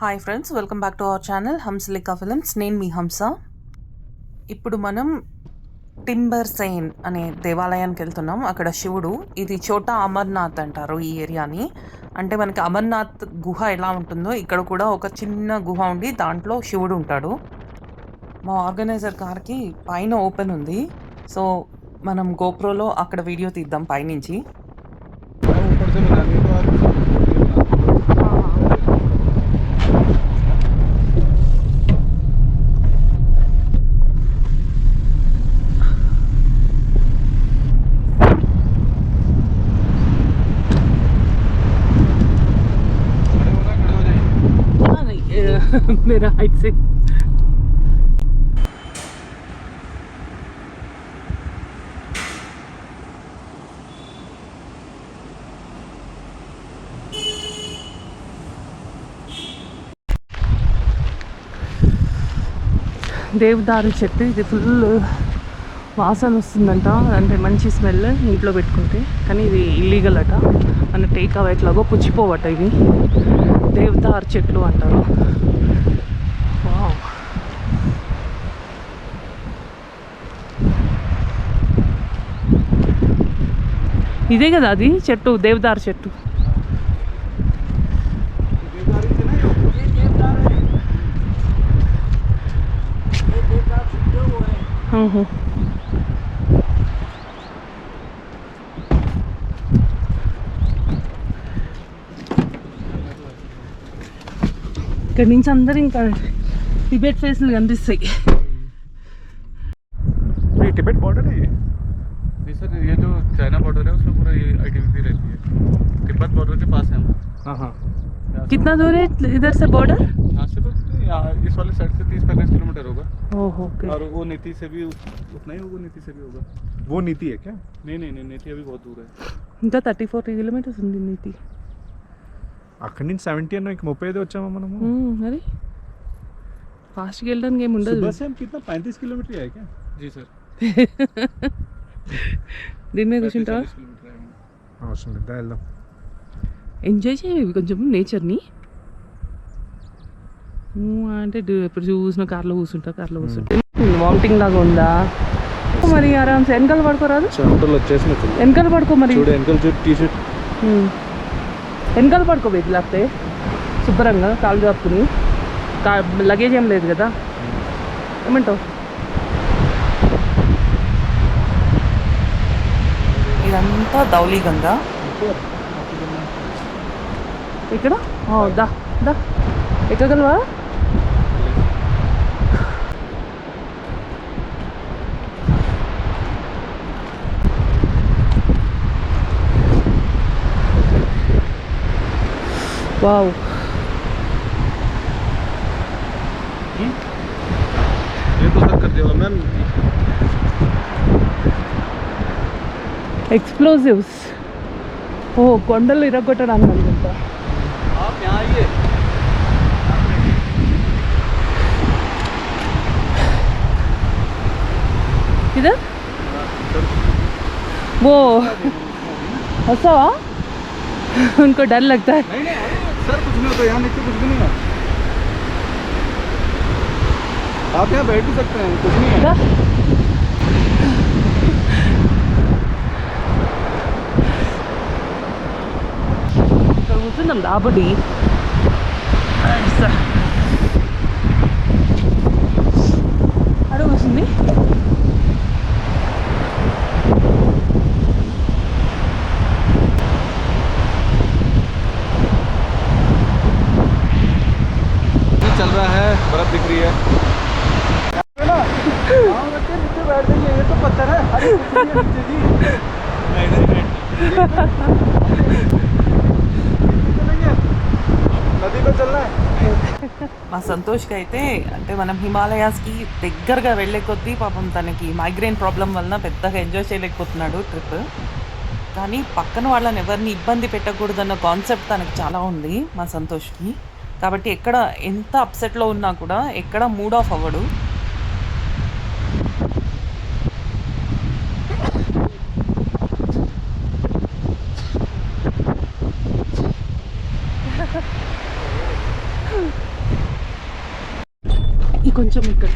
Hi friends, welcome back to our channel Hamsalekha films. నేను మీ హంస. ఇప్పుడు మనం టింబర్ సైన్ అనే దేవాలయానికి వెళ్తున్నాం. అక్కడ శివుడు, ఇది చోటా అమర్నాథ్ అంటారు ఈ ఏరియాని. అంటే మనకి అమర్నాథ్ గుహ ఎలా ఉంటుందో ఇక్కడ కూడా ఒక చిన్న గుహ ఉండి దాంట్లో శివుడు ఉంటాడు. మా ఆర్గనైజర్ కార్కి పైన ఓపెన్ ఉంది, సో మనం గోప్రోలో అక్కడ వీడియో తీద్దాం పైనుంచి. मेरा हाइट से దేవదారు చెట్టు. ఇది ఫుల్ వాసన వస్తుందంట, అంటే మంచి స్మెల్ ఇంట్లో పెట్టుకుంటే. కానీ ఇది ఇల్లీగల్ అట, మన టేక్ అవే ఎట్లాగో పుచ్చిపోవట. ఇవి దేవదారు చెట్లు అంటారు. వావ్, ఇదే కదా అది చెట్టు, దేవదారు చెట్టు. ఇక్కడ నుంచి అందరూ ఇంకా టిబెట్ ఫేస్లు కనిపిస్తాయి. टिबेट बॉर्डर है ये? नहीं सर, ये जो चाइना बॉर्डर है उसमें पूरा ये एक्टिविटी रहती है. तिब्बत बॉर्डर के पास है हम. हाँ. कितना दूर है इधर से बॉर्डर? यहाँ से तो इस वाले साइड से 30-35 किलोमीटर होगा. ओहो, ओके. और वो नीति से भी उतना ही होगा, नीति से भी होगा. वो नीति है क्या? नहीं, नीति अभी बहुत दूर है. ఇంకా 34 కిలోమీటర్స్ ఉంది నీతి. అక్కడి నుంచి 70 అన్న 35 వచ్చామా మనము? మరి ఫాస్ట్గా వెళ్ళడానికి ఏమి ఉండదు. सुबह से हम कितना 35 किलोमीटर है क्या? जी सर. దీని మీద కూర్చుంటావా? అవసరం లేదు, వెళ్దాం. ఎంజాయ్ చేయాలి కొంచెం నేచర్ని. అంటే ఇప్పుడు చూసిన కార్లో కూర్చుంటా, వామిటింగ్ లాగా ఉందా మరి? ఆరామ్స్ వెనకాల పడుకోరాదు? వెనకాల పడుకో మరి, వెనకాల పడుకోబోయేది. లేకపోతే శుభ్రంగా కాలు చాపుకుని, లగేజ్ ఏం లేదు కదా. ఏమంటావు? ఇదంతా ధౌలీగంగా. ఇక్కడ దా దా ఎక్కగలవా? వావ్, ये तो सर कर दिया मैम. ఎక్స్ప్లోజివ్స్. ఓ, కొండలు ఇరగొట్టడానికి అనుకుంటా. आप यहाँ आइए. इधर वो हंसावा उनको डर लगता है. नहीं सर, कुछ नहीं होता यहाँ, नीचे कुछ भी नहीं है. आप यहाँ बैठ भी सकते हैं, कुछ नहीं है. కూర్చుందాం దాబడి. అడుగు వస్తుంది. चल रहा है, बर्फ दिख रही है. नीचे बैठ जाइए, ये तो पत्थर है. अरे नीचे जी. नदी पे चलना है. మా సంతోష్కి అయితే, అంటే మనం హిమాలయాస్కి దగ్గరగా వెళ్ళే కొద్దీ పాపం తనకి మైగ్రేన్ ప్రాబ్లం వలన పెద్దగా ఎంజాయ్ చేయలేకపోతున్నాడు ట్రిప్. కానీ పక్కన వాళ్ళని ఎవరిని ఇబ్బంది పెట్టకూడదన్న కాన్సెప్ట్ తనకు చాలా ఉంది మా సంతోష్కి. కాబట్టి ఎక్కడ ఎంత అప్సెట్లో ఉన్నా కూడా ఎక్కడ మూడ్ ఆఫ్ అవ్వడు. ఈ కొంచెం ఇక్కడ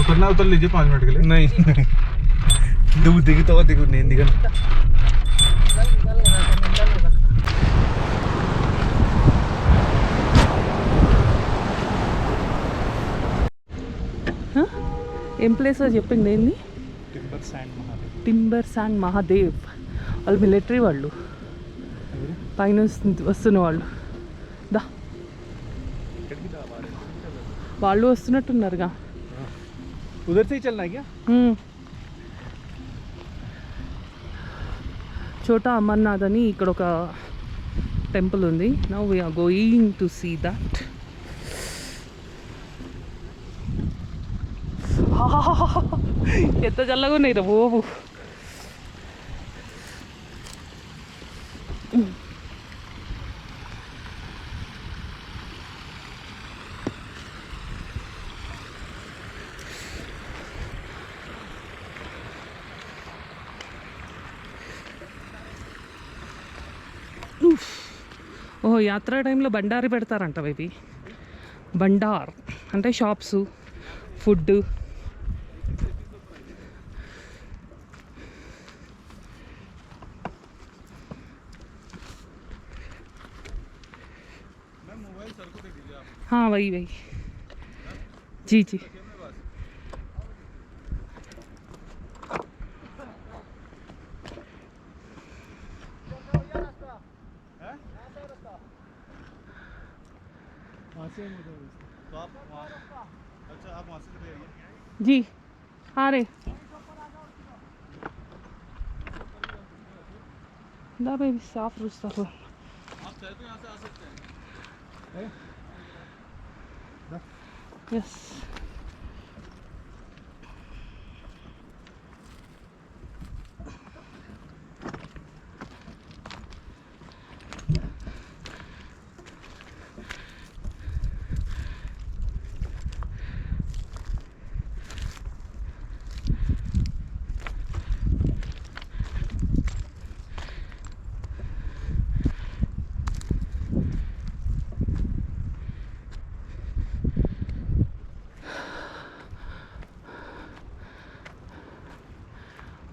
उतरना उतर लीजिए 5 मिनट के लिए। नहीं दिगु दिगुता दिगु నేను దిగను. ఏం ప్లేస్ చెప్పింది ఏంది? Timber sand Mahadev. వాళ్ళు మిలిటరీ వాళ్ళు, పైన వస్తున్న వాళ్ళు. దా వాళ్ళు వస్తున్నట్టున్నారుగా. उधर से ही चलना है क्या? చోటా అమర్నాథ్ అని ఇక్కడ ఒక టెంపుల్ ఉంది. Now we are going to see that. ఎంత చల్లగా ఉన్నాయి రా బాబు. ఓహో, యాత్ర టైంలో బండారి పెడతారంట ఇవి. బండార్ అంటే షాప్స్, ఫుడ్. हाँ वही वही जी जी. तो आप वहाँ, अच्छा आप वहाँ से चले आइए। जी आ रहे ना बेबी, साफ रुस्ता हो. आप चाहे तो यहाँ से आ सकते हैं। यस.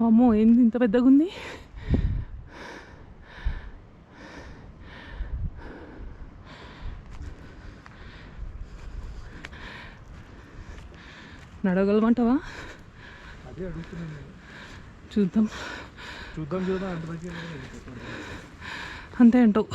అమ్మో, ఏంది ఇంత పెద్దగా ఉంది? నడవగలమంటావా? అదే అడుగుతున్నాను. చూద్దాం చూద్దాం చూద్దాం అంతవరకు అంతే అంటావు.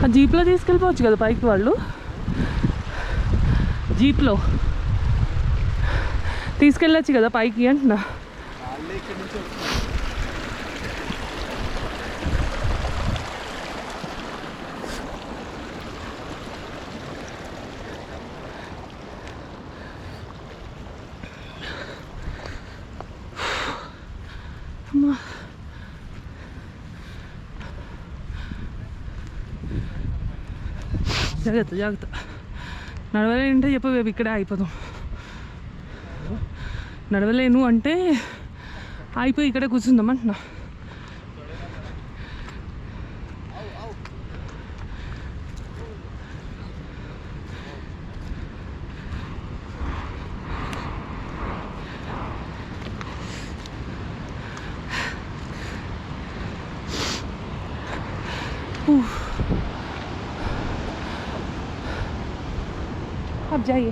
ఆ జీప్లో తీసుకెళ్ళిపోవచ్చు కదా పైకి. వాళ్ళు జీప్లో తీసుకెళ్ళచ్చు కదా పైకి అంటున్నా. అమ్మా, జాగ్రత్త జాగ్రత్త. నడవలేనంటే చెప్పు బేబీ, ఇక్కడే అయిపోతాం. నడవలేను అంటే అయిపోయి ఇక్కడే కూర్చుందాం అంటున్నా. अब जाइए.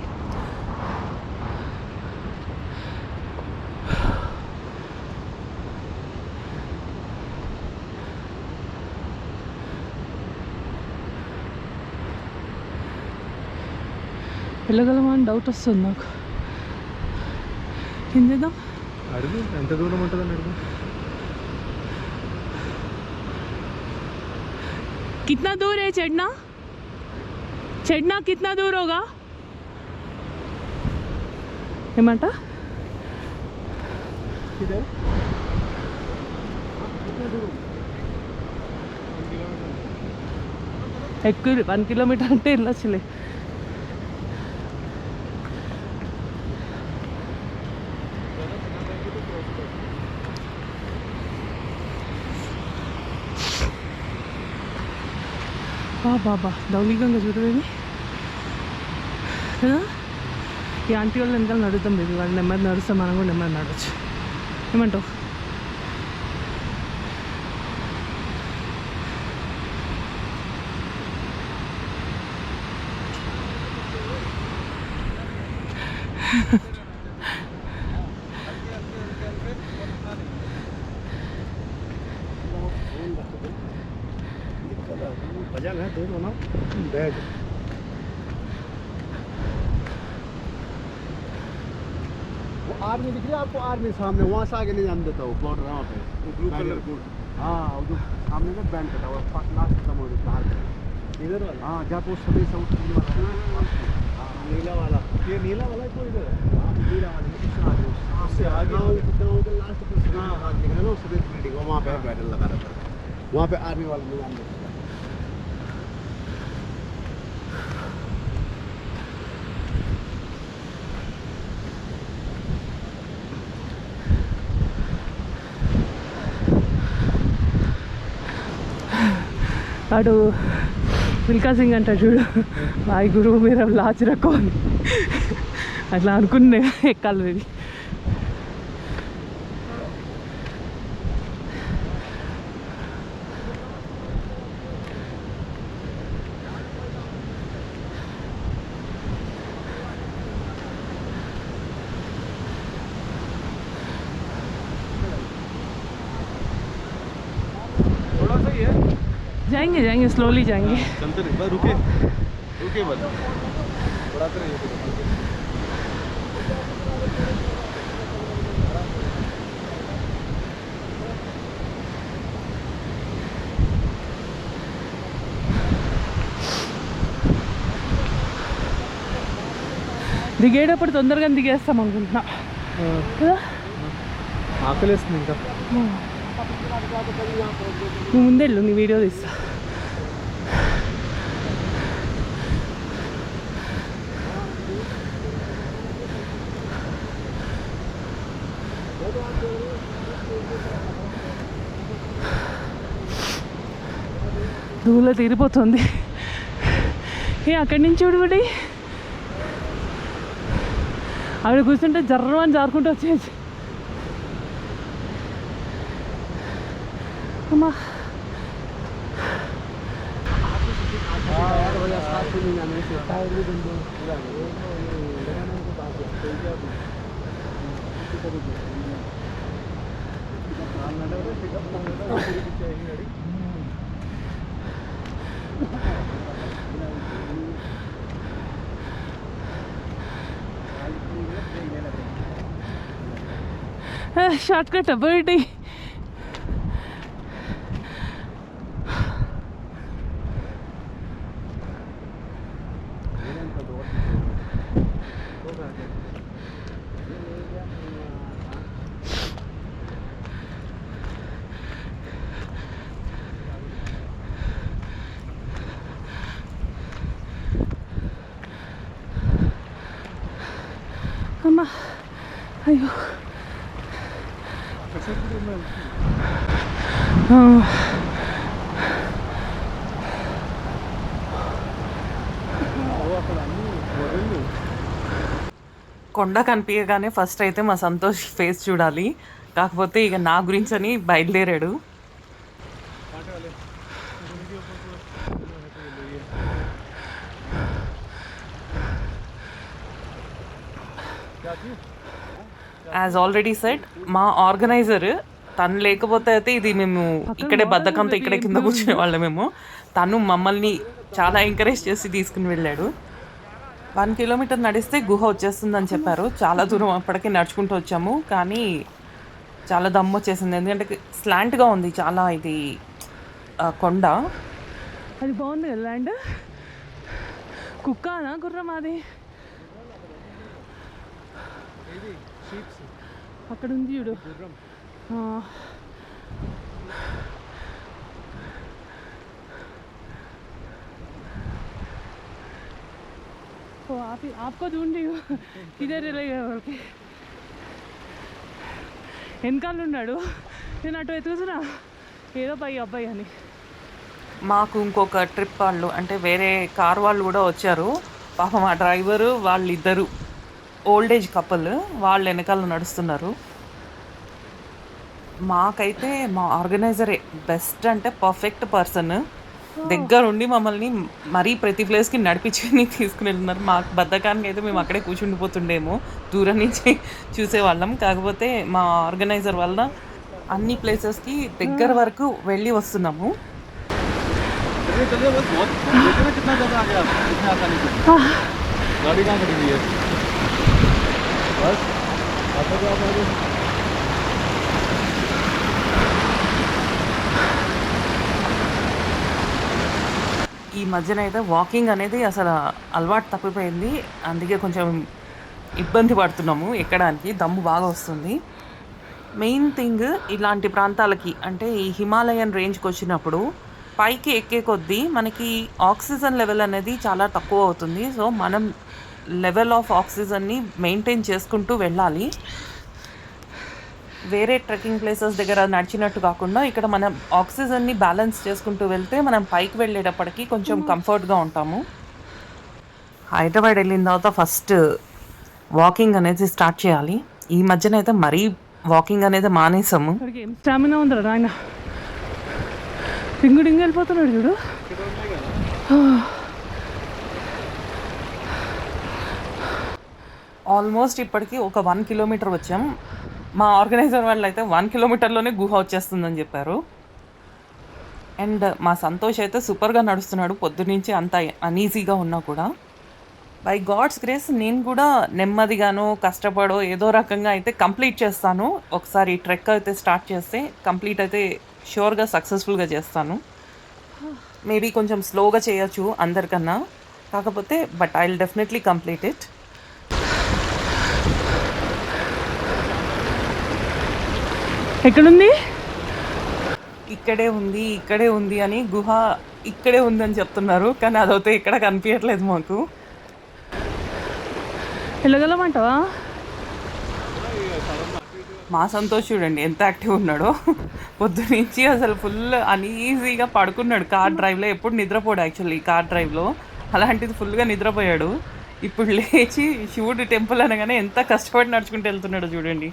వెళ్ళగలమా అని డౌట్ వస్తుంది నాకు. ఏం చేద్దాం? అడుగు, ఎంత దూరం ఉంటుందని అడుగు. कितना दूर है चढ़ना? चढ़ना कितना दूर होगा? ఏమంట ఎక్కువ 1 కిలోమీటర్ అంటే వెళ్ళొచ్చులే. బాబా దౌలిగంగా చూడవేమి కదా. ఈ ఆంటీ వాళ్ళు వెనకాల నడుద్దాం లేదు, వాళ్ళు నెమ్మది నడుస్తాం, మనం కూడా నెమ్మది నడవచ్చు. ఏమంటావు? वजन है दो ना बैग वो आर्मी दिख रही है आपको, आर्मी सामने, वहाँ से आगे नहीं जाने देता वो बॉर्डर है वहाँ पे ब्लू कलर कोड। हाँ वो जो सामने में बैंड कटा हुआ लास्ट खत्म हो गया बाहर इधर वाला। हाँ जहाँ वो सभी साउथ नीला वाला, ये नीला वाला कोई इधर है नीला वाला उससे आगे उधर लास्ट हाँ दिख रहा है ना सभी बिल्डिंग वहाँ पे बैटल लगा रहता है, वहाँ पे आर्मी वाला नहीं जाने देता। వాడు మిల్కా సింగ్ అంటాడు చూడు, మాయ గురువు మీరు లాచి రక్కో అని అట్లా అనుకునే ఎక్కాలి ఇది. थोड़ा सा ही है, जाएंगे जाएंगे स्लोली जाएंगे. चलते नहीं बस रुके रुके बस थोड़ा सा ये దిగేటప్పుడు తొందరగా దిగేస్తాం అనుకుంటున్నా కదా. ఆకలేస్తుంది ఇంకా. నువ్వు ముందెళ్ళు, నీ వీడియో తీస్తా. దూలో తీరిపోతుంది. ఏ అక్కడి నుంచి చూడబడి అక్కడ కూర్చుంటే జర్రమని జారుకుంటూ వచ్చేసి అమ్మా. షార్ట్ కట్ అబౌట్ అమ్మా. అయ్యో కొండ కనిపించగానే ఫస్ట్ అయితే మా సంతోష్ ఫేస్ చూడాలి, కాకపోతే ఇక నా గురించి అని బయలుదేరాడు. యాజ్ ఆల్రెడీ సెడ్, మా ఆర్గనైజర్ తను లేకపోతే అయితే ఇది మేము ఇక్కడే బద్ధకంతో ఇక్కడే కింద కూర్చునే వాళ్ళమేమో. తను మమ్మల్ని చాలా ఎంకరేజ్ చేసి తీసుకుని వెళ్ళాడు. 1 కిలోమీటర్ నడిస్తే గుహ వచ్చేస్తుందని చెప్పారు. చాలా దూరం అప్పటికే నడుచుకుంటూ వచ్చాము, కానీ చాలా దమ్ము వచ్చేసింది. ఎందుకంటే స్లాంట్గా ఉంది చాలా ఇది కొండ. అది బాగుంది కదా ల్యాండ్. కుక్కనా గుర్రం అది అక్కడ ఉంది చూడు. तो आपको ढूंढ रही हूँ किधर रहेगा వాళ్ళకి వెనకాల ఉన్నాడు. నేను అటు ఎత్తుకుతున్నా ఏదో పై అబ్బాయి అని. మాకు ఇంకొక ట్రిప్ వాళ్ళు అంటే వేరే కార్ వాళ్ళు కూడా వచ్చారు. పాపం ఆ డ్రైవరు వాళ్ళిద్దరు ఓల్డ్ ఏజ్ కపుల్ వాళ్ళు వెనకాల నడుస్తున్నారు. మాకైతే మా ఆర్గనైజరే బెస్ట్ అంటే పర్ఫెక్ట్ పర్సన్. దగ్గరుండి మమ్మల్ని మరీ ప్రతి ప్లేస్కి నడిపించుకుని తీసుకుని వెళ్తున్నారు. మాకు బద్ధకానికి అయితే మేము అక్కడే కూర్చుండిపోతుండేమో, దూరం నుంచి చూసేవాళ్ళం. కాకపోతే మా ఆర్గనైజర్ వల్ల అన్ని ప్లేసెస్కి దగ్గర వరకు వెళ్ళి వస్తున్నాము. ఈ మధ్యన అయితే వాకింగ్ అనేది అసలు అలవాటు తప్పిపోయింది. అందుకే కొంచెం ఇబ్బంది పడుతున్నాము ఎక్కడానికి, దమ్ము బాగా వస్తుంది. మెయిన్ థింగ్ ఇలాంటి ప్రాంతాలకి అంటే ఈ హిమాలయన్ రేంజ్కి వచ్చినప్పుడు పైకి ఎక్కే కొద్దీ మనకి ఆక్సిజన్ లెవెల్ అనేది చాలా తక్కువ అవుతుంది. సో మనం లెవెల్ ఆఫ్ ఆక్సిజన్ని మెయింటైన్ చేసుకుంటూ వెళ్ళాలి. వేరే ట్రెక్కింగ్ ప్లేసెస్ దగ్గర నడిచినట్టు కాకుండా ఇక్కడ మనం ఆక్సిజన్ని బ్యాలెన్స్ చేసుకుంటూ వెళ్తే మనం పైకి వెళ్ళేటప్పటికి కొంచెం కంఫర్ట్గా ఉంటాము. హైదరాబాద్ వెళ్ళిన తర్వాత ఫస్ట్ వాకింగ్ అనేది స్టార్ట్ చేయాలి. ఈ మధ్యన అయితే మరీ వాకింగ్ అనేది మానేసాము. స్టామినా ఉందిరా ఆయన, డింగు డింగు వెళ్ళిపోతున్నాడు చూడు. ఆల్మోస్ట్ ఇప్పటికి ఒక 1 కిలోమీటర్ వచ్చాం. మా ఆర్గనైజర్ వాళ్ళు అయితే 1 కిలోమీటర్లోనే గుహ వచ్చేస్తుందని చెప్పారు. అండ్ మా సంతోష్ అయితే సూపర్గా నడుస్తున్నాడు పొద్దున్నుంచి, అంత అన్ఈజీగా ఉన్నా కూడా. బై గాడ్స్ గ్రేస్ నేను కూడా నెమ్మదిగానో కష్టపడో ఏదో రకంగా అయితే కంప్లీట్ చేస్తాను. ఒకసారి ట్రెక్ అయితే స్టార్ట్ చేస్తే కంప్లీట్ అయితే షూర్గా సక్సెస్ఫుల్గా చేస్తాను. మేబీ కొంచెం స్లోగా చేయొచ్చు అందరికన్నా, కాకపోతే but I will definitely complete it. ఎక్కడుంది? ఇక్కడే ఉంది, ఇక్కడే ఉంది అని గుహ ఇక్కడే ఉందని చెప్తున్నారు, కానీ అదైతే ఇక్కడ కనిపించట్లేదు మాకు. వెళ్ళగలమంటావా? మా సంతోష్ చూడండి ఎంత యాక్టివ్ ఉన్నాడో. పొద్దునుంచి అసలు ఫుల్ అన్ఈజీగా పడుకున్నాడు కార్ డ్రైవ్లో. ఎప్పుడు నిద్రపోడు యాక్చువల్లీ కార్ డ్రైవ్లో, అలాంటిది ఫుల్గా నిద్రపోయాడు. ఇప్పుడు లేచి శివుడు టెంపుల్ అనగానే ఎంత కష్టపడి నడుచుకుంటూ వెళ్తున్నాడు చూడండి.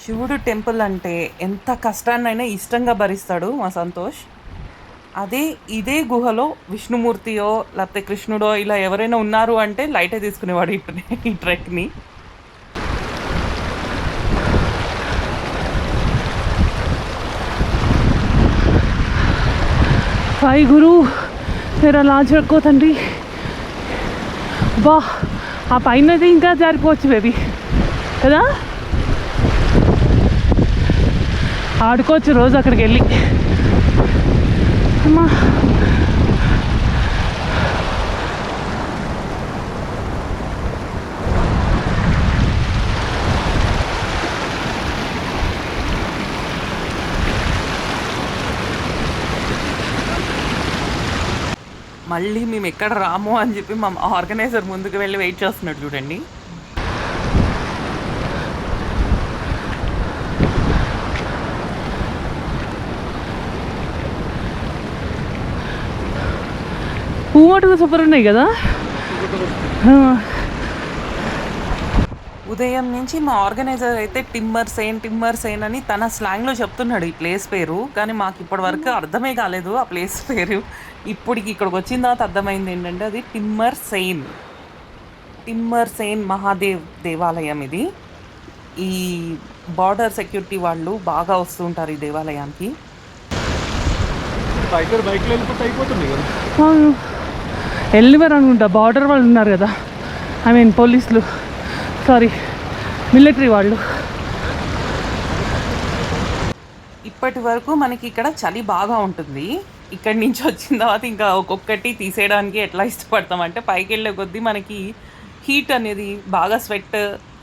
శివుడు టెంపుల్ అంటే ఎంత కష్టాన్నైనా ఇష్టంగా భరిస్తాడు మా సంతోష్. అదే ఇదే గుహలో విష్ణుమూర్తియో లేకపోతే కృష్ణుడో ఇలా ఎవరైనా ఉన్నారు అంటే లైటే తీసుకునేవాడు ఈ ట్రెక్ని. హాయ్ గురు, మీరు లాంచ్ రక్కో తండ్రి. బా ఆ పైన అయితే ఇంకా జారిపోవచ్చు బేబీ కదా, ఆడుకోవచ్చు రోజు అక్కడికి వెళ్ళి. అమ్మా మళ్ళీ మేము ఎక్కడ రామో అని చెప్పి మా ఆర్గనైజర్ ముందుకు వెళ్ళి వెయిట్ చేస్తున్నాడు చూడండి. పువ్వుటగా సూపర్ ఉన్నాయి కదా. ఉదయం నుంచి మా ఆర్గనైజర్ అయితే టిమ్మర్ సెయిన్ అని తన స్లాంగ్లో చెప్తున్నాడు ఈ ప్లేస్ పేరు, కానీ మాకు ఇప్పటి వరకు అర్థమే కాలేదు ఆ ప్లేస్ పేరు. ఇక్కడికి వచ్చిన తర్వాత అర్థమైంది ఏంటంటే అది టిమ్మర్ సెయిన్ మహాదేవ్ దేవాలయం. ఇది ఈ బార్డర్ సెక్యూరిటీ వాళ్ళు బాగా వస్తూ ఉంటారు ఈ దేవాలయానికి. వెళ్ళివారు అనుకుంటా, బార్డర్ వాళ్ళు ఉన్నారు కదా, ఐ మీన్ పోలీసులు, సారీ మిలిటరీ వాళ్ళు. ఇప్పటి వరకు మనకి ఇక్కడ చలి బాగా ఉంటుంది, ఇక్కడి నుంచి వచ్చిన తర్వాత ఇంకా ఒక్కొక్కటి తీసేయడానికి ఎట్లా ఇష్టపడతాం అంటే పైకి వెళ్ళే కొద్దీ మనకి హీట్ అనేది బాగా స్వెట్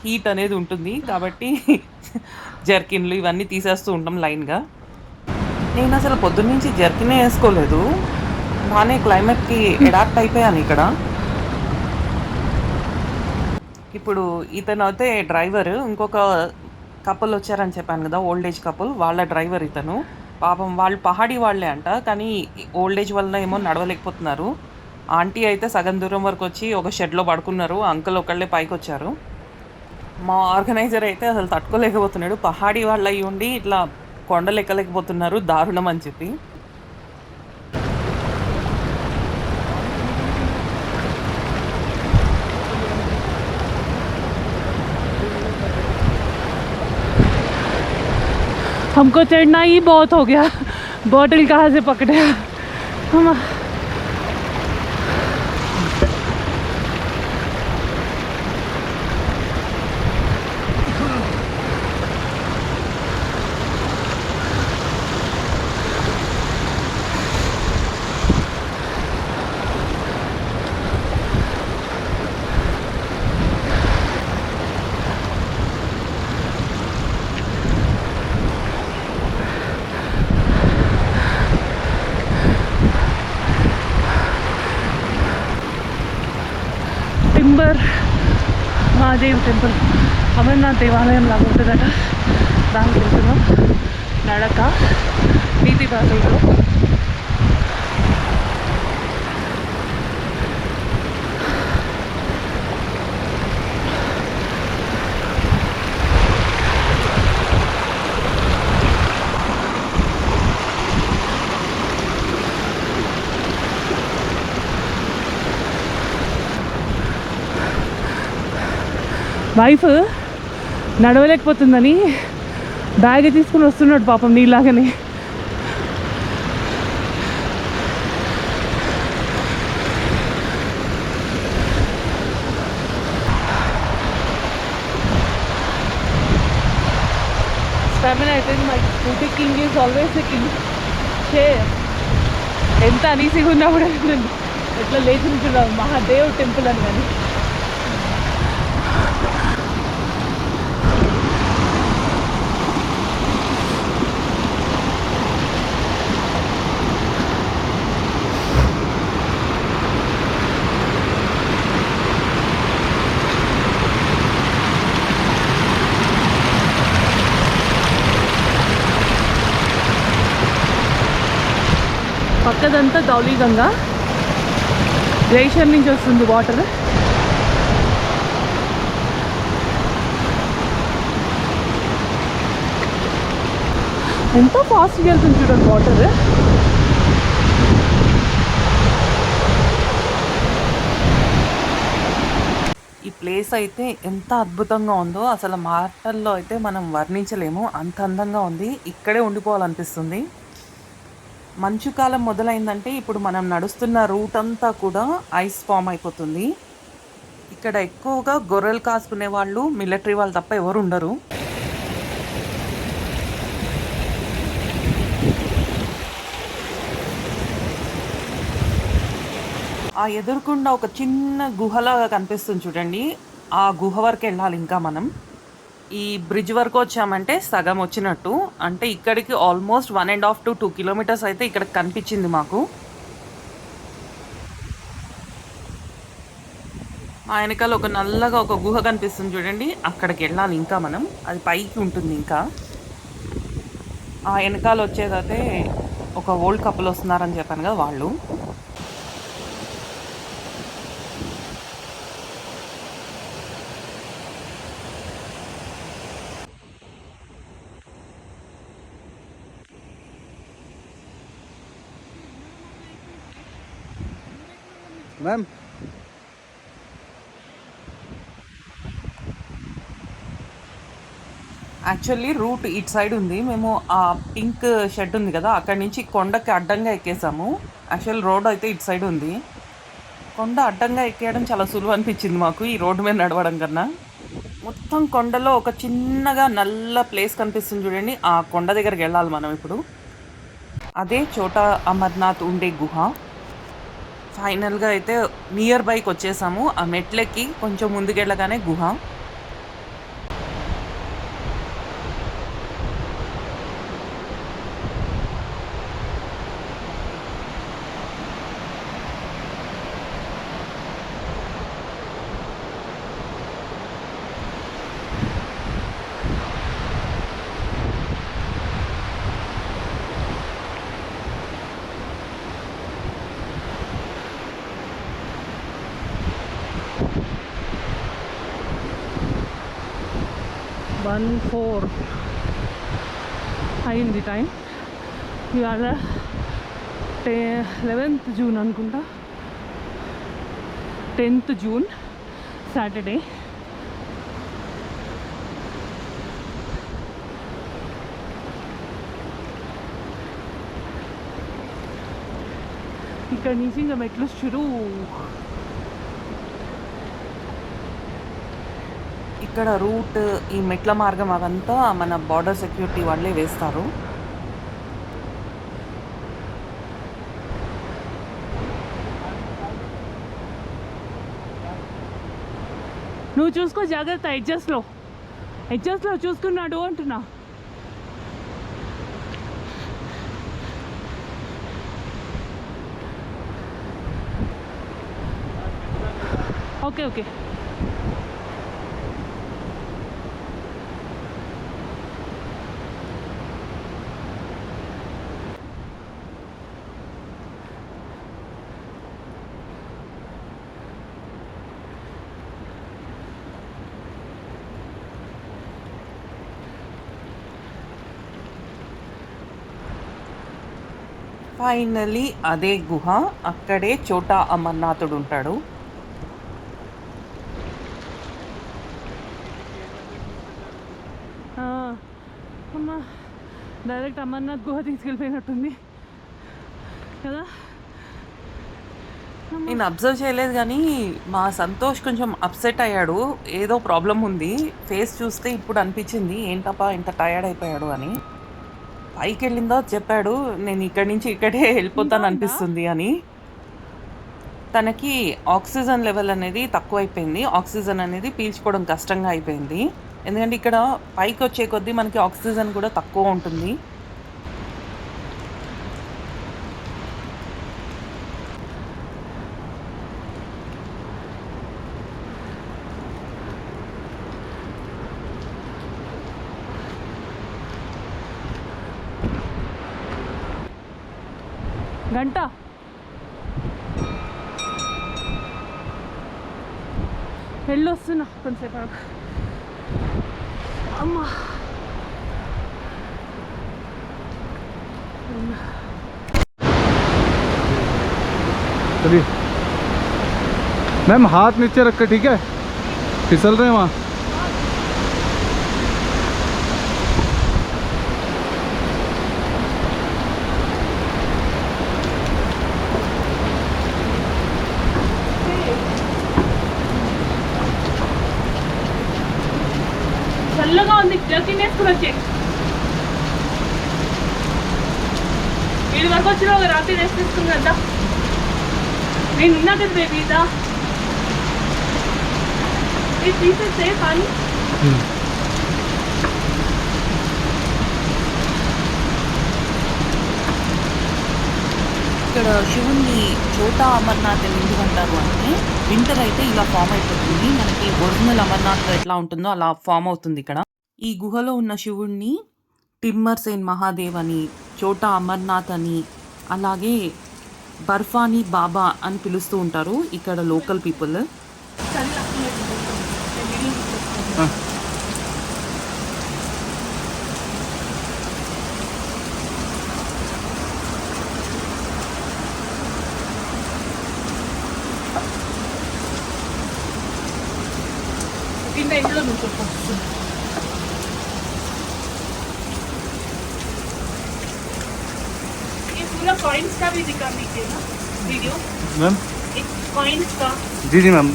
హీట్ అనేది ఉంటుంది కాబట్టి జర్కిన్లు ఇవన్నీ తీసేస్తూ ఉంటాం లైన్గా. నేను అసలు పొద్దున్నుంచి జర్కినే వేసుకోలేదు, బాగానే క్లైమేట్కి అడాప్ట్ అయిపోయాను ఇక్కడ. ఇప్పుడు ఇతను అయితే డ్రైవర్, ఇంకొక కపుల్ వచ్చారని చెప్పాను కదా, ఓల్డ్ ఏజ్ కపుల్, వాళ్ళ డ్రైవర్ ఇతను. పాపం వాళ్ళు పహాడీ వాళ్ళే అంట, కానీ ఓల్డ్ ఏజ్ వల్ల ఏమో నడవలేకపోతున్నారు. ఆంటీ అయితే సగం దూరం వరకు వచ్చి ఒక షెడ్లో పడుకున్నారు, అంకుల్ ఒకళ్ళే పైకి వచ్చారు. మా ఆర్గనైజర్ అయితే అసలు తట్టుకోలేకపోతున్నాడు, పహాడీ వాళ్ళు అయ్యి ఉండి ఇట్లా కొండలు ఎక్కలేకపోతున్నారు, దారుణం అని చెప్పి. हमको चढ़ना ही बहुत हो गया, बॉटल कहाँ से पकड़े हम। టింబర్ మహాదేవ్ టెంపుల్, అమర్నాథ్ దేవాలయం లాగా ఉంటుందట, దానికి వెళ్తున్నాం నడక నీతి బాధలో. వైఫ్ నడవలేకపోతుందని బ్యాగ్ తీసుకుని వస్తున్నాడు పాపం నీలాగనే. స్టామినా అయితే my beauty king is always the king. ఎంత అనీసీగా ఉన్నా కూడా ఎట్లా లేచుంటున్నావు మహాదేవ్ టెంపుల్ అని. కానీ పక్కదంతా ధౌలీగంగా, గ్లేషియర్ నుంచి వస్తుంది వాటర్. ఎంతో ఫాస్ట్గా వెళ్తుంది చూడండి వాటర్. ఈ ప్లేస్ అయితే ఎంత అద్భుతంగా ఉందో అసలు మాటల్లో అయితే మనం వర్ణించలేము, అంత అందంగా ఉంది. ఇక్కడే ఉండిపోవాలనిపిస్తుంది. మంచు కాలం మొదలైందంటే ఇప్పుడు మనం నడుస్తున్న రూట్ అంతా కూడా ఐస్ ఫామ్ అయిపోతుంది. ఇక్కడ ఎక్కువగా గొర్రెలు కాసుకునే వాళ్ళు, మిలిటరీ వాళ్ళు తప్ప ఎవరు ఉండరు. ఆ ఎదురుకుండా ఒక చిన్న గుహలాగా కనిపిస్తుంది చూడండి, ఆ గుహ వరకు వెళ్ళాలి ఇంకా మనం. ఈ బ్రిడ్జ్ వరకు వచ్చామంటే సగం వచ్చినట్టు, అంటే ఇక్కడికి ఆల్మోస్ట్ 1.5 to 2 kilometers అయితే ఇక్కడ కనిపించింది మాకు. ఆ వెనకాల ఒక నల్లగా ఒక గుహ కనిపిస్తుంది చూడండి, అక్కడికి వెళ్ళాలి ఇంకా మనం, అది పైకి ఉంటుంది ఇంకా. ఆ వెనకాల వచ్చేదైతే ఒక ఓల్డ్ కపుల్ వస్తున్నారని చెప్పాను కదా, వాళ్ళు. मैम యాక్చువల్లీ రూట్ ఇటు సైడ్ ఉంది, మేము ఆ పింక్ షెడ్ ఉంది కదా అక్కడి నుంచి కొండకి అడ్డంగా ఎక్కేసాము. యాక్చువల్ రోడ్ అయితే ఇటు సైడ్ ఉంది. కొండ అడ్డంగా ఎక్కేయడం చాలా సులువు అనిపించింది మాకు ఈ రోడ్డు మీద నడవడం కన్నా. మొత్తం కొండలో ఒక చిన్నగా నల్ల ప్లేస్ కనిపిస్తుంది చూడండి, ఆ కొండ దగ్గరికి వెళ్ళాలి మనం ఇప్పుడు. అదే చోటా అమర్నాథ్ ఉండే గుహ. ఫైనల్గా అయితే నియర్ బైకి వచ్చేసాము. ఆ మెట్లెక్కి కొంచెం ముందుకెళ్ళగానే గుహ. వన్ 4 అయింది టైం. ఇవాళ 11th జూన్ అనుకుంటా, 10th జూన్ సాటర్డే. ఇక్కడ నుంచి ఇంకా మెట్లు చురు. ఇక్కడ రూట్, ఈ మెట్ల మార్గం అవంతా మన బార్డర్ సెక్యూరిటీ వాళ్ళే వేస్తారు. నువ్వు చూసుకో జాగ్రత్త, ఎడ్జస్ట్లో చూసుకున్నాడు అంటున్నా. Okay okay. ఫైనలీ అదే గుహ, అక్కడే చోటా అమర్నాథుడు ఉంటాడు. అమ్మా, డైరెక్ట్ అమర్నాథ్ గుహ తీసుకెళ్ళిపోయినట్టుంది కదా. నేను అబ్జర్వ్ చేయలేదు కానీ మా సంతోష్ కొంచెం అప్సెట్ అయ్యాడు. ఏదో ప్రాబ్లం ఉంది. ఫేస్ చూస్తే ఇప్పుడు అనిపించింది ఏంటప్పా ఇంత టయర్డ్ అయిపోయాడు అని. పైకి వెళ్ళిందో చెప్పాడు, నేను ఇక్కడి నుంచి ఇక్కడే వెళ్ళిపోతాను అనిపిస్తుంది అని. తనకి ఆక్సిజన్ లెవెల్ అనేది తక్కువైపోయింది. ఆక్సిజన్ అనేది పీల్చుకోవడం కష్టంగా అయిపోయింది. ఎందుకంటే ఇక్కడ పైకి వచ్చే కొద్దీ మనకి ఆక్సిజన్ కూడా తక్కువ ఉంటుంది. గంట వెళ్ళొస్తున్నా కొంచెంసేపు. అమ్మా चलिए मैम, हाथ नीचे रख के, ठीक है, फिसल रहे हैं वहाँ. చల్లగా ఉంది, జర్కిన్ వేసుకుని వచ్చే. వీడి వరకు వచ్చిన ఒక రాత్రి రెస్ట్ తీసుకుని కదా. నేను ఉన్నా కదా బేబీ, ఇదా ఇది తీసేస్తే కానీ. ఇక్కడ శివుణ్ణి చోటా అమర్నాథ్ అని ఎందుకు అంటారు అంటే, వింటర్ అయితే ఇలా ఫామ్ అయిపోతుంది. మనకి ఒరిజినల్ అమర్నాథ్ ఎట్లా ఉంటుందో అలా ఫామ్ అవుతుంది ఇక్కడ. ఈ గుహలో ఉన్న శివుణ్ణి టిమ్మర్ సేన్ మహాదేవ్ అని, చోటా అమర్నాథ్ అని, అలాగే బర్ఫానీ బాబా అని పిలుస్తూ ఉంటారు ఇక్కడ లోకల్ పీపుల్. ఇంత ఇంట్లో నువ్వు చెప్పు. ये पूरा कॉइन्स का भी दिखा दीजिए ना वीडियो. मैम एक कॉइन्स का. जी जी मैम.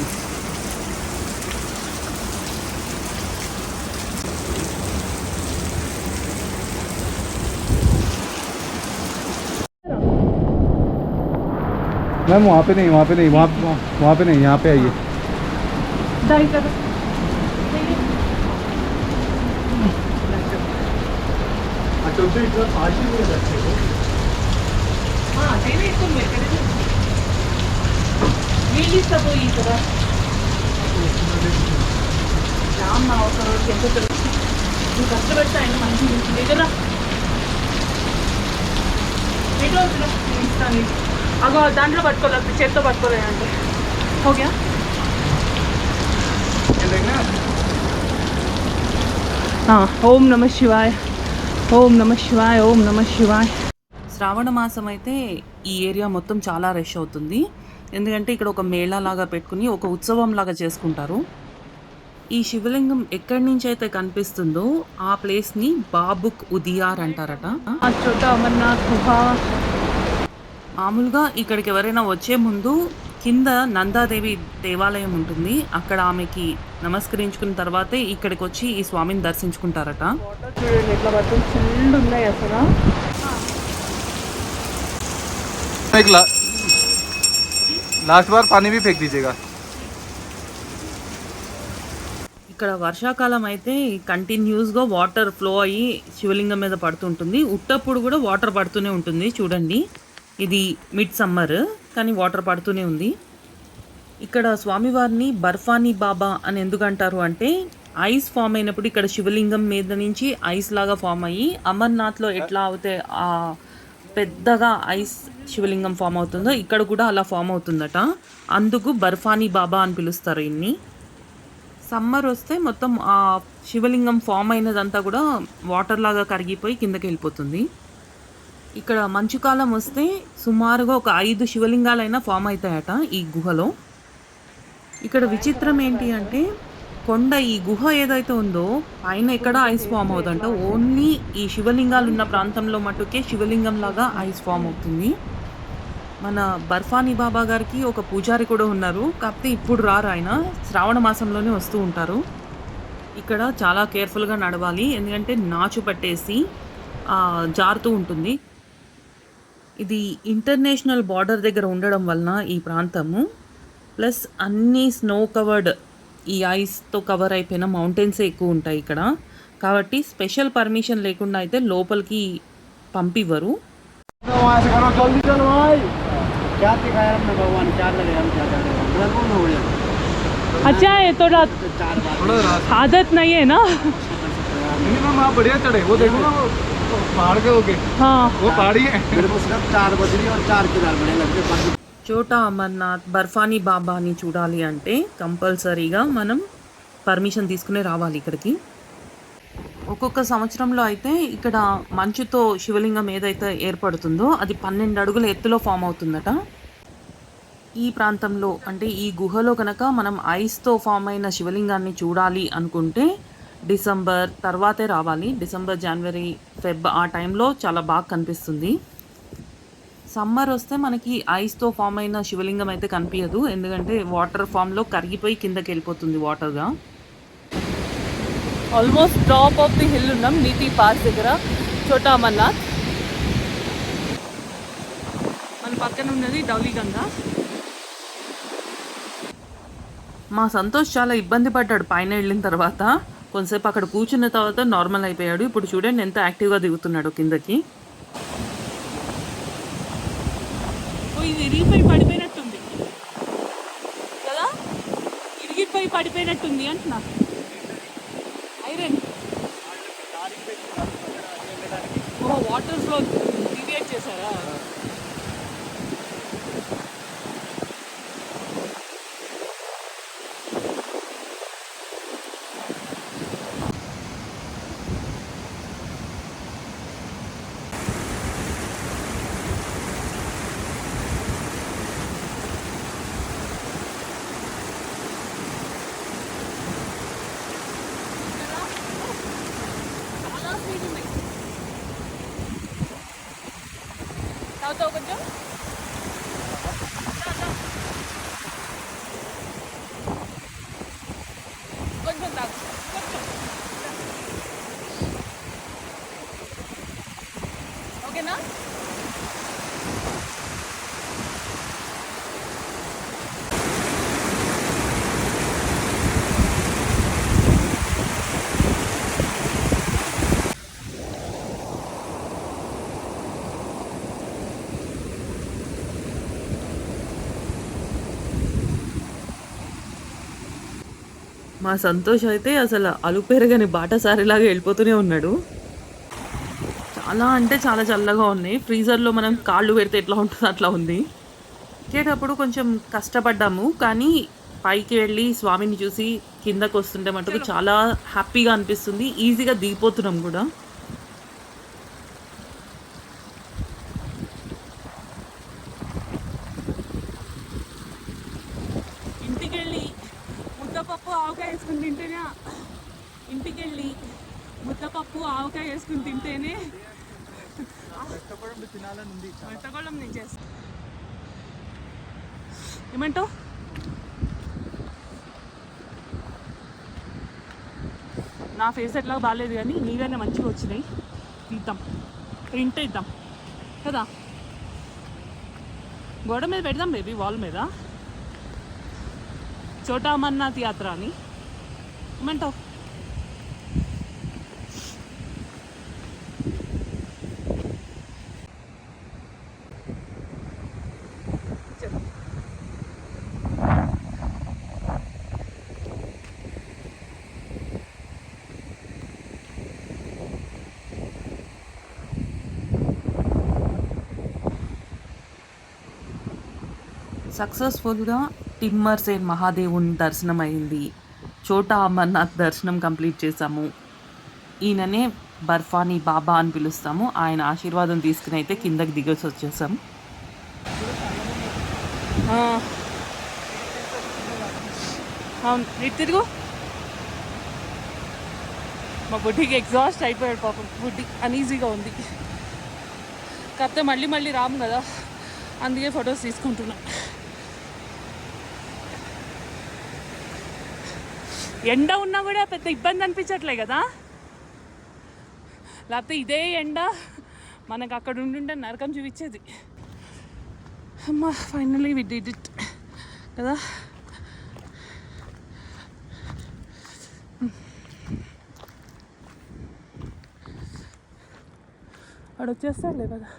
मैम वहाँ पे नहीं, वहाँ पे नहीं, यहाँ पे आइए. दाई करो अच्छा तो इतना पार्टी में रखे हो हाँ तेरे इसको मैं करे ये लिस्ट अब ये करा नाम ना అవసరం ఎంత తెలుసు నువ్వు కష్టపడతా ఆయన మంచి లేదరా ఏదో ఇస్తాను అగో దాంట్లో పట్టుకోలేదు చేత్తో పట్టుకోలేదు అంటే ఓకే ఓం నమ శివాయ ఓం నమ శివాయ ఓం నమ శివాయ శ్రావణ మాసం అయితే ఈ ఏరియా మొత్తం చాలా రష్ అవుతుంది. ఎందుకంటే ఇక్కడ ఒక మేళా లాగా పెట్టుకుని ఒక ఉత్సవం లాగా చేసుకుంటారు. ఈ శివలింగం ఎక్కడి నుంచి అయితే కనిపిస్తుందో ఆ ప్లేస్ని బాబుక్ ఉదియార్ అంటారట. చోట అమర్నాథ్ గుహ మామూలుగా ఇక్కడికి ఎవరైనా వచ్చే ముందు కింద నందాదేవి దేవాలయం ఉంటుంది. అక్కడ ఆమెకి నమస్కరించుకున్న తర్వాతే ఇక్కడికి వచ్చి ఈ స్వామిని దర్శించుకుంటారట. వాటర్ చూడండి ఎట్లా పడుతుంది చిల్లు ఉన్నాయి అసలు एक लास्ट बार पानी भी फेंक दीजिएगा. ఇక్కడ వర్షాకాలం అయితే కంటిన్యూస్గా వాటర్ ఫ్లో అయ్యి శివలింగం మీద పడుతుంటుంది. ఉట్టప్పుడు కూడా వాటర్ పడుతూనే ఉంటుంది. చూడండి ఇది మిడ్ సమ్మర్ కానీ వాటర్ పడుతూనే ఉంది. ఇక్కడ స్వామివారిని బర్ఫానీ బాబా అని ఎందుకు అంటారు అంటే ఐస్ ఫామ్ అయినప్పుడు ఇక్కడ శివలింగం మీద నుంచి ఐస్ లాగా ఫామ్ అయ్యి అమర్నాథ్లో ఎట్లా అవుతే ఆ పెద్దగా ఐస్ శివలింగం ఫామ్ అవుతుందో ఇక్కడ కూడా అలా ఫామ్ అవుతుందట. అందుకు బర్ఫానీ బాబా అని పిలుస్తారు ఇన్ని. సమ్మర్ వస్తే మొత్తం ఆ శివలింగం ఫామ్ అయినదంతా కూడా వాటర్ లాగా కరిగిపోయి కిందకి వెళ్ళిపోతుంది. ఇక్కడ మంచుకాలం వస్తే సుమారుగా ఒక 5 శివలింగాలైనా ఫామ్ అవుతాయట ఈ గుహలో. ఇక్కడ విచిత్రం ఏంటి అంటే కొండ ఈ గుహ ఏదైతే ఉందో పైన ఎక్కడ ఐస్ ఫామ్ అవుతుందంట. ఓన్లీ ఈ శివలింగాలు ఉన్న ప్రాంతంలో మట్టుకే శివలింగం లాగా ఐస్ ఫామ్ అవుతుంది. మన బర్ఫానీ బాబా గారికి ఒక పూజారి కూడా ఉన్నారు. కాకపోతే ఇప్పుడు రారు, ఆయన శ్రావణ మాసంలోనే వస్తూ ఉంటారు. ఇక్కడ చాలా కేర్ఫుల్గా నడవాలి ఎందుకంటే నాచు పట్టేసి జారుతూ ఉంటుంది. ఇది ఇంటర్నేషనల్ బార్డర్ దగ్గర ఉండడం వలన ఈ ప్రాంతము ప్లస్ అన్నీ స్నో కవర్డ్ ఈ ఐస్తో కవర్ అయిపోయిన మౌంటైన్సే ఎక్కువ ఉంటాయి ఇక్కడ. కాబట్టి స్పెషల్ పర్మిషన్ లేకుండా అయితే లోపలికి పంపివ్వరు. जल्दी चलो भाई क्या दिखाया हमने भगवान क्या लगे हम क्या कर रहे हैं बिल्कुल हो गया अच्छा है थोड़ा 4 बार आदत नहीं है ना नहीं मैम आप बढ़िया चढ़े, वो देखो ना वो पहाड़ के होके हाँ वो पहाड़ी है. मेरे को सिर्फ 4 बजरी और 4 किनार बड़े लगते बाकी చోటా అమర్నాథ్ బర్ఫానీ బాబాని చూడాలి అంటే కంపల్సరీగా మనం పర్మిషన్ తీసుకునే రావాలి ఇక్కడికి. ఒక్కొక్క సంవత్సరంలో అయితే ఇక్కడ మంచుతో శివలింగం ఏదైతే ఏర్పడుతుందో అది 12 అడుగుల ఎత్తులో ఫామ్ అవుతుందట. ఈ ప్రాంతంలో అంటే ఈ గుహలో కనుక మనం ఐస్తో ఫామ్ అయిన శివలింగాన్ని చూడాలి అనుకుంటే డిసెంబర్ తర్వాతే రావాలి. డిసెంబర్, జనవరి, ఫెబ్ ఆ టైంలో చాలా బాగా కనిపిస్తుంది. సమ్మర్ వస్తే మనకి ఐస్తో ఫామ్ అయిన శివలింగం అయితే కనిపించదు ఎందుకంటే వాటర్ ఫామ్లో కరిగిపోయి కిందకి వెళ్ళిపోతుంది వాటర్గా. Almost top of the hill ఉన్నాం నీతి పాస్ దగ్గర చోటా అమర్నాథ్. మన పక్కన ఉన్నది ధౌలిగంగా. మా సంతోష్ చాలా ఇబ్బంది పడ్డాడు పైన వెళ్ళిన తర్వాత. కొంతసేపు అక్కడ కూర్చున్న తర్వాత నార్మల్ అయిపోయాడు. ఇప్పుడు చూడండి ఎంత యాక్టివ్గా దిగుతున్నాడు కిందకి. ఇది ఇరిగిపోయి పడిపోయినట్టుంది కదా, ఇరిగిపోయి పడిపోయినట్టుంది అంటున్నా. ఐరన్ వాటర్స్లో డివియేట్ చేశారా? తాగుతావు కొంచెం? కొంచెం తాగు కొంచెం. ఓకేనా? మా సంతోష్ అయితే అసలు అలుపెరగని బాటసారిలాగా వెళ్ళిపోతూనే ఉన్నాడు. చాలా అంటే చాలా చల్లగా ఉన్నాయి. ఫ్రీజర్లో మనం కాళ్ళు పెడితే ఎట్లా ఉంటుందో అట్లా ఉంది. ఎక్కేటప్పుడు కొంచెం కష్టపడ్డాము, కానీ పైకి వెళ్ళి స్వామిని చూసి కిందకు వస్తుంటే మటుకు చాలా హ్యాపీగా అనిపిస్తుంది. ఈజీగా దిగిపోతున్నాం కూడా. ఇంటికి వెళ్ళి ముద్దపప్పు ఆవకాయ వేసుకుని తింటేనే మెత్తగొళ్ళం నేను చేస్తాను. ఏమంటావు? నా ఫేస్ ఎట్లా బాగాలేదు కానీ నీవైనా మంచిగా వచ్చినాయి. తీద్దాం, ప్రింట్ ఇద్దాం కదా, గోడ మీద పెడదాం బేబీ, వాల్ మీద. చోటా అమర్నాథ్ యాత్ర అని. ఏమంటావు? సక్సెస్ఫుల్గా టిమ్మర్సేన్ మహాదేవుని దర్శనం అయింది. చోటా అమర్నాథ్ దర్శనం కంప్లీట్ చేసాము. ఈయననే బర్ఫానీ బాబా అని పిలుస్తాము. ఆయన ఆశీర్వాదం తీసుకుని అయితే కిందకి దిగొచ్చి వచ్చేసాం. అవును, ఇటు తిరుగు. మా బుడ్డికి ఎగ్జాస్ట్ అయిపోయాడు పాపం. బుడ్డి అనీజీగా ఉంది. కాకపోతే మళ్ళీ మళ్ళీ రాము కదా, అందుకే ఫొటోస్ తీసుకుంటున్నా. ఎండ ఉన్నా కూడా పెద్ద ఇబ్బంది అనిపించట్లే కదా, లేకపోతే ఇదే ఎండ మనకు అక్కడ ఉండుంటే నరకం చూపించేది. అమ్మా, ఫైనలీ వి డిడ్ ఇట్ కదా. వాడు వచ్చేస్తాడులే కదా.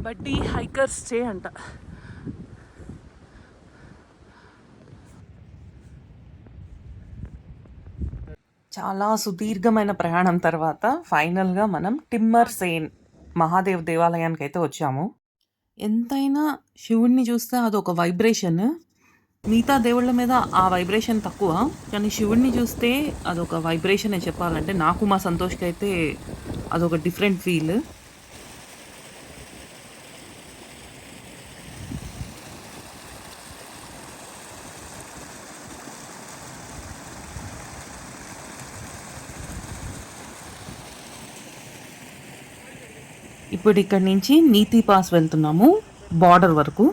బడ్డీ హైకర్స్ స్టే అంట. చాలా సుదీర్ఘమైన ప్రయాణం తర్వాత ఫైనల్గా మనం టిమ్మర్సేన్ మహాదేవ్ దేవాలయానికి అయితే వచ్చాము. ఎంతైనా శివుడిని చూస్తే అదొక వైబ్రేషన్. మిగతా దేవుళ్ళ మీద ఆ వైబ్రేషన్ తక్కువ, కానీ శివుడిని చూస్తే అదొక వైబ్రేషన్ చెప్పాలంటే. నాకు మా సంతోష్కి అయితే అదొక డిఫరెంట్ ఫీల్. ఇప్పుడు ఇక్కడి నుంచి నీతి పాస్ వెళ్తున్నాము, బార్డర్ వరకు.